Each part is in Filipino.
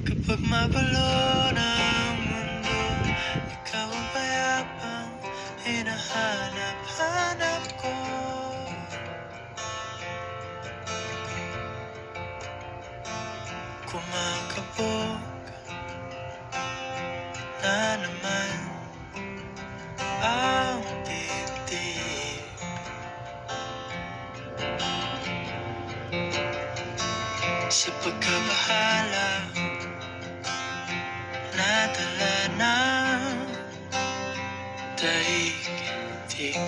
Kapag magulo ng mundo, ikaw ang payapang hinahanap-hanap ko. Kumakabog na naman ang dibdib. Sa pagkabahala nadala ng daigdig.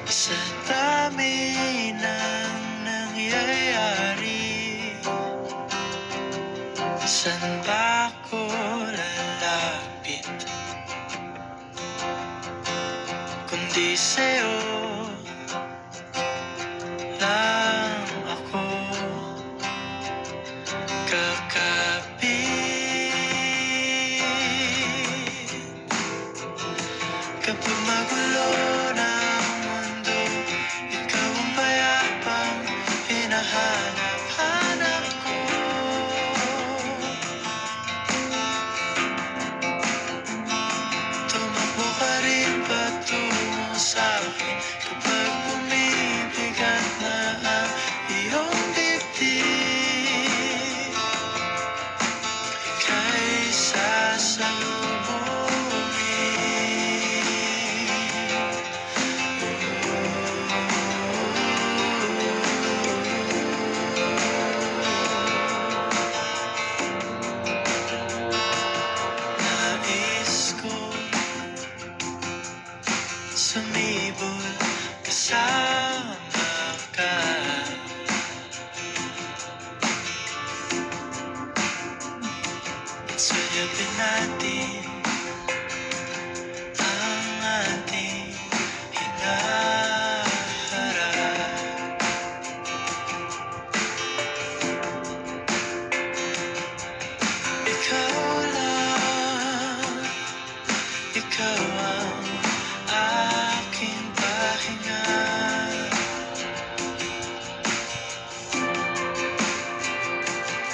Sa dami ng nangyayari, saan ba ako lalapit kundi sa'yo lang ako kakapit. Kapag magulo ng mundo, ikaw ang payapang hinahanap-hanap ko. Tumakbo ka rin patungo sa'kin kapag bumibigat na ang iyong dibdib. Ika'y sasalubungin. Nais kong sumibol kasama ka. At sulyapin natin ang ating hinaharap. Ikaw lang, ikaw ang aking pahinga.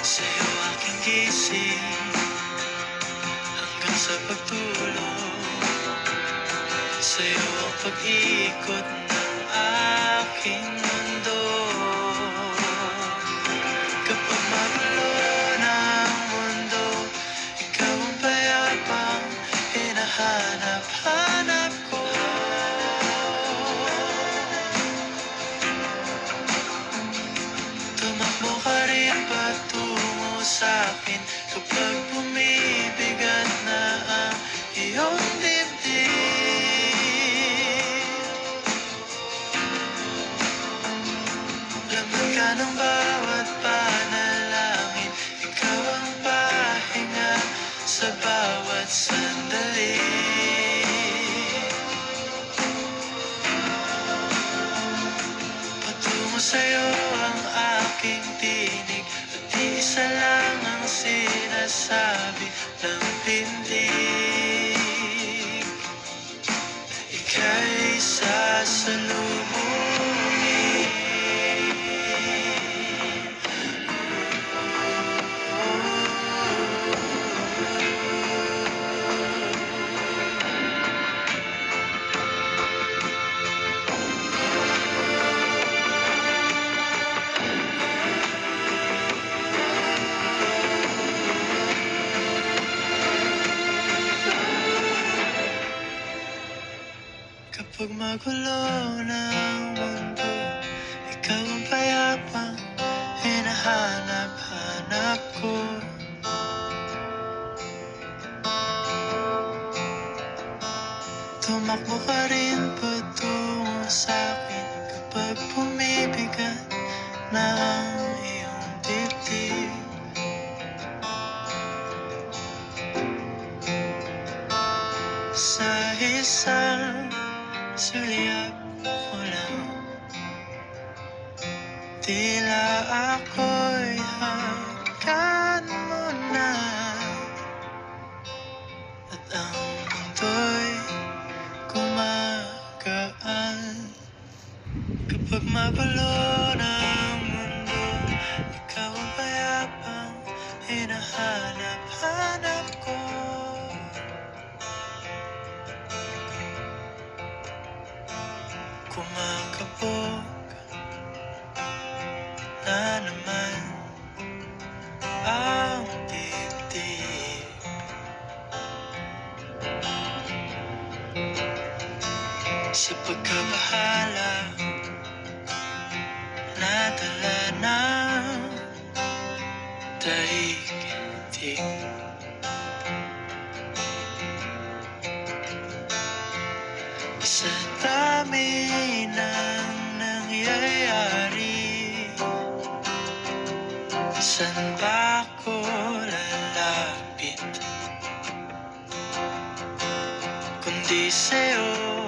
Sa'yo aking gising hanggang sa pagtulog. Sa'yo ang pag-ikot ng aking mundo. Kapag magulo ng mundo, ikaw ang payapang hinahanap-hanap ko. Tumakbo ka rin patungo sa'kin kapag bumibigat na ang iyong dibdib. Laman ka ng bawat panalangin, ikaw ang pahinga sa bawat sandali. Patungo sa'yo ang aking tinig, at isa lang ang sinasabi ng pindig. Ika'y sasalubungin. Kapag magulo ng mundo, ikaw ang payapang hinahanap-hanap ko. Tumakbo ka rin patungo sa'kin kapag bumibigat na ang iyong dibdib. Sa isang sulyap mo lang, tila ako'y hanggan mo na. At ang mundo'y gumagaan kapag magulo ng na naman ang dibdib. Sa pagkabahala, nadala ng daigdig. Sa dami ng nangyayari, saan ba ako lalapit kundi sa'yo?